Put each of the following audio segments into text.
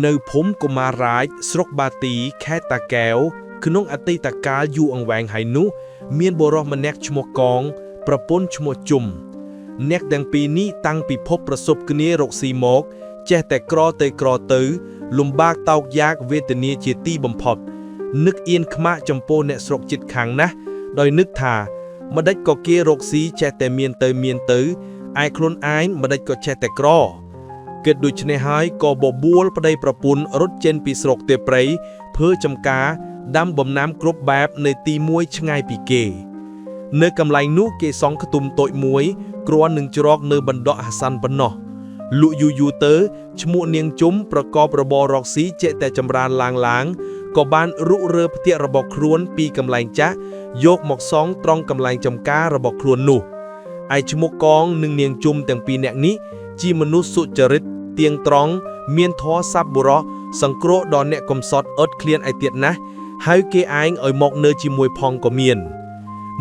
នៅភូមិកុមាររាជស្រុកបាទីខេត្តតាកែវក្នុងអតីតកាលយូរអង្វែងហើយនោះមានបុរសម្នាក់ឈ្មោះកងប្រពន្ធឈ្មោះជុំអ្នកទាំងពីរនេះតាំងពីភពប្រសពគ្នារកស៊ីមកចេះតែក្រទៅលំបាកតោកយ៉ាកវេទនាជាទីបំផុតនឹកអៀនខ្មាក់ចំពោះអ្នកស្រុកជិតខាងណាស់ដោយនឹកថាម្ដេចក៏គេរកស៊ីចេះតែមានទៅឯខ្លួនឯងម្ដេចក៏ចេះតែក្រគិតដូច្នេះហើយក៏បបួលប្តីប្រពន្ធរត់ចេញពីស្រុកទេព្រៃធ្វើចំការដាំបំណាំគ្រប់បែបនៅទីមួយឆ្ងាយពីគេនៅកន្លែងនោះគេសង់ខ្ទមតូចមួយគ្រាន់នឹងច្រកនៅបណ្ដោះអាសន្នប៉ុណ្ណោះលក់យូរទៅឈ្មោះនាងជុំប្រកបរបររកស៊ីចេះតែចម្រើនឡើងក៏បានរុករើផ្ទះរបស់ខ្លួនពីកន្លែងចាស់យកមកសង់ត្រង់កន្លែងចំការរបស់ខ្លួននោះឯឈ្មោះកងនិងនាងជុំទាំងពីរនាក់នេះជាមនុស្សសុចរិតទៀងត្រង់មានធម៌សប្បុរសសង្គ្រោះដល់អ្នកកំសត់អត់ឃ្លានឯទៀតណាស់ហើយគេឯងឲ្យមកនៅជាមួយផងក៏មាន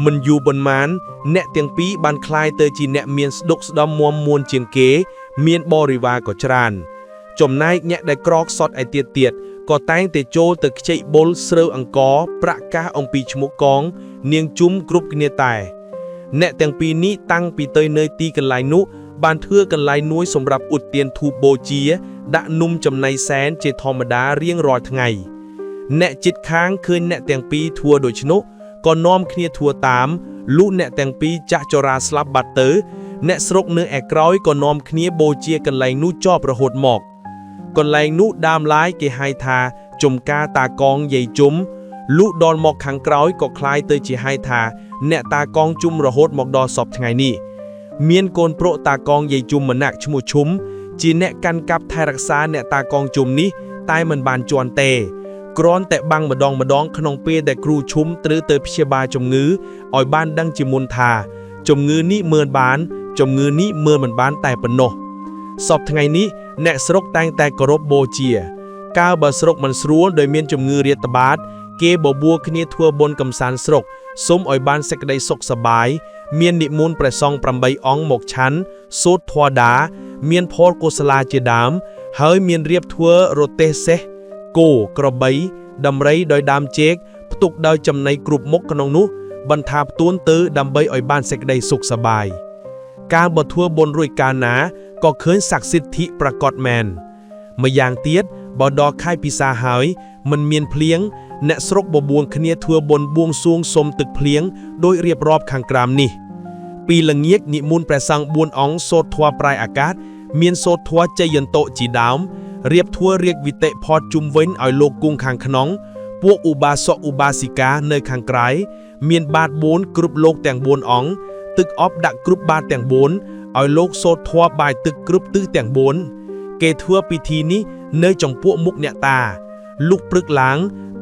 មិនយូរប៉ុន្មានអ្នកទាំងពីរបានคล้ายទៅជាអ្នកមានស្ដុកស្ដំមាំមួនជាងគេមានបរិវារក៏ច្រើនចំណែកអ្នកដែលក្រខ្សត់ឯទៀតក៏តែងតែចូលទៅខ្ចីបុលស្រូវអង្គប្រាក់កាសអំពីឈ្មោះកងនាងជុំគ្រប់គ្នាតែអ្នកទាំងពីរនេះតាំងពីទៅនៅទីកន្លែងនោះបានធ្វើកន្លែងមួយសម្រាប់ឧទ្យានធូបបូជាដាក់នំចំណីសែនជាធម្មតារៀងរាល់ថ្ងៃអ្នកជិតខាងឃើញអ្នកទាំងពីរធ្វើដូច្នោះក៏នាំគ្នាធ្វើតាមលុះអ្នកទាំងពីរចាក់ចរាស្លាប់បាត់ទៅអ្នកស្រុកនៅឯក្រោយក៏នាំគ្នាបូជាកន្លែងនោះចប់រហូតមកកន្លែងនោះដើមឡាយគេហៅថាចំការតាកងយាយជុំលុះដល់មកខាងក្រោយក៏คล้ายទៅជាហៅថាអ្នកតាកងជុំរហូតមកដល់សពថ្ងៃនេះមានកូនប្រុសតាកងយាយជុំម្នាក់ឈ្មោះឈុំជាអ្នកកាន់កាប់ថែរក្សាអ្នកតាកងជុំនេះតែមិនបានជន់ទេគ្រាន់តែបាំងម្ដងក្នុងពេលដែលគ្រូឈុំត្រូវទៅព្យាបាលជំងឺឲ្យបានដឹងជាមុនថាជំងឺនេះមើលបានជំងឺនេះមើលមិនបានតែប៉ុណ្ណោះសពថ្ងៃនេះអ្នកស្រុកតែងតែគោរពបូជាកាលបើស្រុកមិនស្រួលដោយមានជំងឺរាតត្បាតគេបបួលគ្នាធ្វើបុណ្យកំសាន្តស្រុកសូមឲ្យបានសេចក្តីសុខសប្បាយមាននិមន្តព្រះសង្ឃ8អង្គមកឆាន់សូត្រធម៌ដាមានផលកុសលាជាដើមហើយមានរៀបធ្វើរទេះសេះគោក្របីដំរីដោយដើមចេកផ្ទុកដោយចំណីគ្រប់មុខក្នុងនោះបន្ថាផ្ទួនទៅដើម្បីឲ្យបានសេចក្តីសុខសប្បាយកាលបើធ្វើបុណ្យរួចកាលណាក៏ឃើញស័ក្តិសិទ្ធិប្រកបមែនម្យ៉ាងទៀតបើដល់ខែពិសាហើយមិនមានភ្លៀងអ្នកស្រុកបបួលគ្នាធ្វើបុណ្យបួងសួងសុំទឹកភ្លៀងដោយរៀបរាប់ខាងក្រោមនេះពីល្ងាចនិមន្តព្រះសង្ឃ4អង្គសូត្រធម៌ប្រាយអាកាសមានសូត្រធម៌ជ័យយន្តោជាដើមរៀបធ្វើរាជវិតិផតជុំវិញឲ្យលោកគង់ខាងក្នុងពួកឧបាសកឧបាសិកានៅខាងក្រៅមានបាត4គ្រប់លោកទាំង4អង្គទឹកអប់ដាក់គ្រប់បាតទាំង4ឲ្យលោកសូត្រធម៌បាយទឹកគ្រប់ទិសទាំង4គេធ្វើពិធីនេះនៅចំពោះមុខអ្នកតាលុះព្រឹកឡើង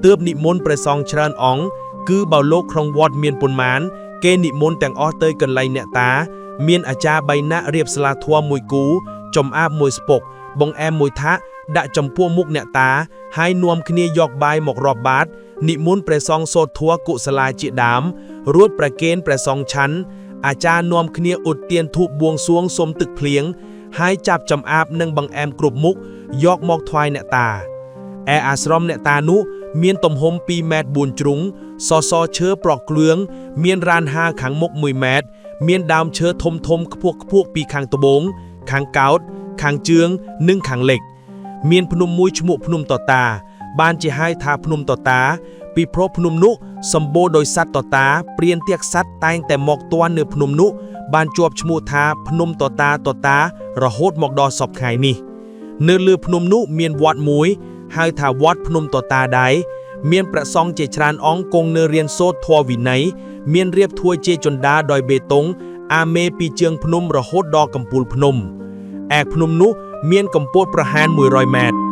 ទើបនិមន្តព្រះសង្ឃច្រើនអង្គគឺបើលោកក្នុងវត្តមានប៉ុន្មានគេនិមន្តទាំងអស់ទៅកន្លែងអ្នកតាមានអាចារ្យ3នាក់រៀបស្លាធម៌1គូចំអាប1ស្ពុកបង្អែម1ថាសដាក់ចំពោះមុខអ្នកតាហើយនាំគ្នាយកបាយមករាប់បាតនិមន្តព្រះសង្ឃសូត្រធម៌កុសលាជាដើមរួចប្រគេនព្រះសង្ឃឆាន់អាចារ្យនាំគ្នាឧទ្យានធូបបួងសួងសុំទឹកភ្លៀងហើយចាប់ចំអាបនិងបង្អែមគ្រប់មុខយកមកថ្វាយអ្នកតាឯអាស្រមអ្នកតានោះមានទំហំ2ម៉ែត្រ4ជ្រុងសសរឈើប្រក់គ្រឿងមានរានហាលខាងមុខ1ម៉ែត្រមានដើមឈើធំខ្ពស់ពីខាងត្បូងខាងកោតខាងជើងនិងខាងលិចមានភ្នំមួយឈ្មោះភ្នំតតាបានជាហៅថាភ្នំតតាពីព្រោះភ្នំនោះសម្បូរដោយសត្វតតាព្រានទាក់សត្វតែងតែមកទាន់នៅភ្នំនោះបានជាប់ឈ្មោះថាភ្នំតតារហូតមកដល់សពថ្ងៃនេះនៅលើភ្នំនោះមានវត្តមួយហៅថាវត្តភ្នំតតាដែរមានព្រះសង្ឃជាច្រើនអង្គគង់នៅរៀនសូត្រធម៌វិន័យមានរៀបធ្វើជាជណ្ដាលដោយបេតុងអាមេពីជើងភ្នំរហូតដល់កំពូលភ្នំឯភ្នំនោះមានកម្ពស់ប្រហែល100ម៉ែត្រ